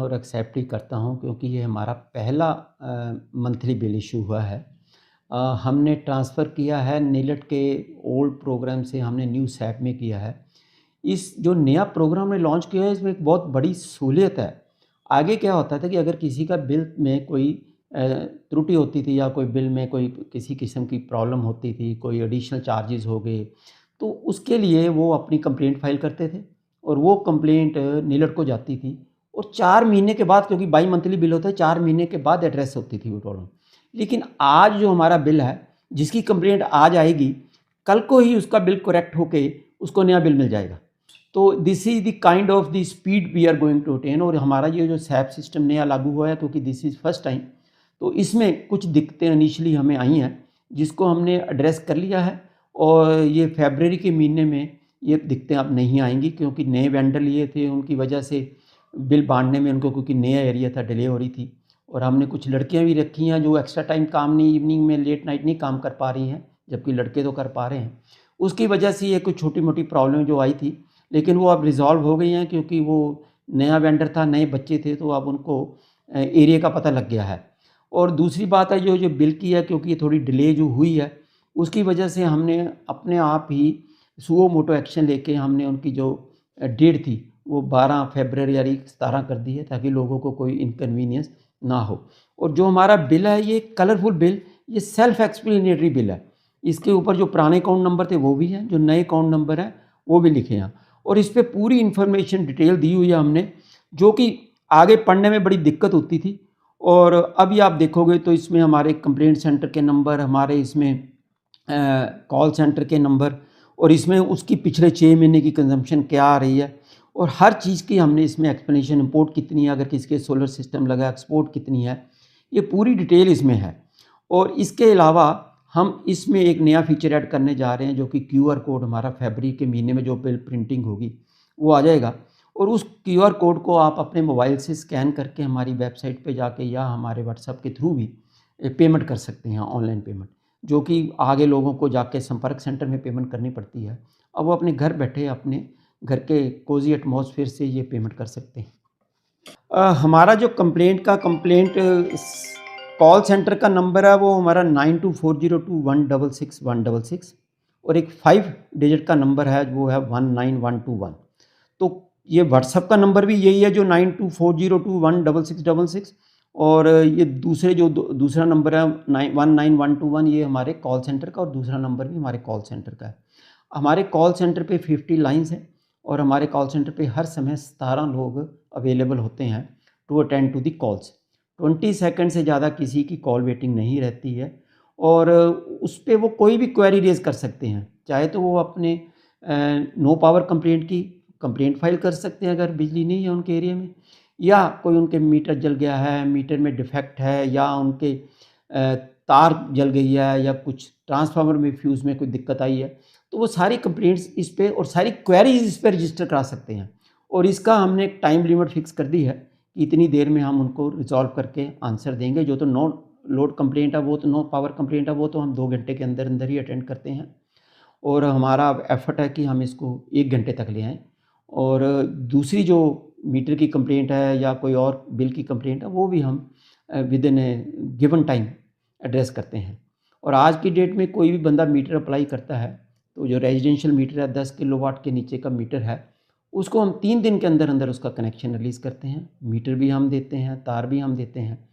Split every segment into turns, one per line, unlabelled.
और एक्सेप्ट ही करता हूँ, क्योंकि ये हमारा पहला मंथली बिल इशू हुआ है। हमने ट्रांसफ़र किया है नीलट के ओल्ड प्रोग्राम से, हमने न्यू सैप में किया है। इस जो नया प्रोग्राम हमने लॉन्च किया है, इसमें एक बहुत बड़ी सहूलियत है। आगे क्या होता था कि अगर किसी का बिल में कोई त्रुटि होती थी या कोई बिल में कोई किसी किस्म की प्रॉब्लम होती थी, कोई एडिशनल चार्जेस हो गए, तो उसके लिए वो अपनी कंप्लेंट फ़ाइल करते थे और वो कंप्लेंट नीलट को जाती थी और 4 महीने के बाद, क्योंकि बाई मंथली बिल होता है, 4 महीने के बाद एड्रेस होती थी वो प्रॉब्लम। लेकिन आज जो हमारा बिल है, जिसकी कंप्लेंट आज आएगी, कल को ही उसका बिल करेक्ट होके उसको नया बिल मिल जाएगा। तो this is the kind of the speed we are going to attain. और हमारा ये जो सैप सिस्टम नया लागू हुआ है, क्योंकि दिस इज़ फर्स्ट टाइम, तो इसमें कुछ दिक्कतें इनिशियली हमें आई हैं, जिसको हमने एड्रेस कर लिया है। और ये फरवरी के महीने में ये दिक्कतें अब नहीं आएंगी, क्योंकि नए वेंडर लिए थे, उनकी वजह से बिल बांटने में उनको, क्योंकि नया एरिया था, डिले हो रही थी। और हमने कुछ लड़कियां भी रखी हैं जो एक्स्ट्रा टाइम काम नहीं, इवनिंग में लेट नाइट नहीं काम कर पा रही हैं, जबकि लड़के तो कर पा रहे हैं। उसकी वजह से ये कुछ छोटी मोटी प्रॉब्लम जो आई थी, लेकिन वो अब रिज़ॉल्व हो गई हैं, क्योंकि वो नया वेंडर था, नए बच्चे थे, तो अब उनको एरिया का पता लग गया है। और दूसरी बात है जो बिल की है, क्योंकि ये थोड़ी डिले जो हुई है, उसकी वजह से हमने अपने आप ही सुओ मोटो एक्शन लेके हमने उनकी जो डेट थी वो 12 फरवरी 17 कर दी है, ताकि लोगों को कोई इनकन्वीनियंस ना हो। और जो हमारा बिल है, ये कलरफुल बिल, ये सेल्फ एक्सप्लेनेटरी बिल है। इसके ऊपर जो पुराने अकाउंट नंबर थे वो भी हैं, जो नए अकाउंट नंबर हैं वो भी लिखे हैं, और इस पर पूरी इन्फॉर्मेशन डिटेल दी हुई है हमने, जो कि आगे पढ़ने में बड़ी दिक्कत होती थी। और अभी आप देखोगे तो इसमें हमारे कंप्लेंट सेंटर के नंबर, हमारे इसमें कॉल सेंटर के नंबर, और इसमें उसकी पिछले 6 महीने की कंजम्पशन क्या आ रही है, और हर चीज़ की हमने इसमें एक्सप्लेनेशन, इंपोर्ट कितनी है, अगर किसी के सोलर सिस्टम लगा, एक्सपोर्ट कितनी है, ये पूरी डिटेल इसमें है। और इसके अलावा हम इसमें एक नया फीचर ऐड करने जा रहे हैं, जो कि QR कोड, हमारा फरवरी के महीने में जो बिल प्रिंटिंग होगी वो आ जाएगा, और उस QR कोड को आप अपने मोबाइल से स्कैन करके हमारी वेबसाइट पे जाके या हमारे व्हाट्सएप के थ्रू भी पेमेंट कर सकते हैं, ऑनलाइन पेमेंट, जो कि आगे लोगों को जाके संपर्क सेंटर में पेमेंट करनी पड़ती है। अब वो अपने घर बैठे अपने घर के कोजी एटमॉस्फेयर से ये पेमेंट कर सकते हैं। हमारा जो कंप्लेंट कॉल सेंटर का नंबर है, वो हमारा 92402166 और एक 5 डिजिट का नंबर है, वो है 19121। तो ये व्हाट्सएप का नंबर भी यही है, जो 9240216666, और ये दूसरे जो दूसरा नंबर है 19121, ये हमारे कॉल सेंटर का, और दूसरा नंबर भी हमारे कॉल सेंटर का है। हमारे कॉल सेंटर पे 50 लाइन्स हैं, और हमारे कॉल सेंटर पे हर समय 17 लोग अवेलेबल होते हैं to attend to the calls. 20 second से ज़्यादा किसी की कॉल वेटिंग नहीं रहती है, और उस पर वो कोई भी क्वेरी रेज़ कर सकते हैं। चाहे तो वो अपने नो पावर कंप्लेंट की कंप्लेंट फाइल कर सकते हैं अगर बिजली नहीं है उनके एरिया में, या कोई उनके मीटर जल गया है, मीटर में डिफेक्ट है, या उनके तार जल गई है, या कुछ ट्रांसफार्मर में फ्यूज़ में कोई दिक्कत आई है, तो वो सारी कंप्लेंट्स इस पे और सारी क्वेरीज इस पर रजिस्टर करा सकते हैं। और इसका हमने एक टाइम लिमिट फिक्स कर दी है कि इतनी देर में हम उनको रिजॉल्व करके आंसर देंगे। जो तो नो लोड कंप्लेंट है, वो तो नो पावर कंप्लेंट है, वो तो हम 2 घंटे के अंदर अंदर ही अटेंड करते हैं, और हमारा एफर्ट है कि हम इसको 1 घंटे तक ले आएँ। और दूसरी जो मीटर की कंप्लेंट है या कोई और बिल की कंप्लेंट है, वो भी हम with in A given time address करते हैं। और आज की डेट में कोई भी बंदा मीटर अप्लाई करता है, तो जो रेजिडेंशियल मीटर है, 10 किलोवाट के नीचे का मीटर है, उसको हम 3 दिन के अंदर अंदर उसका कनेक्शन रिलीज़ करते हैं। मीटर भी हम देते हैं, तार भी हम देते हैं,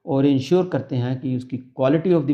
और इंश्योर करते हैं कि उसकी क्वालिटी ऑफ द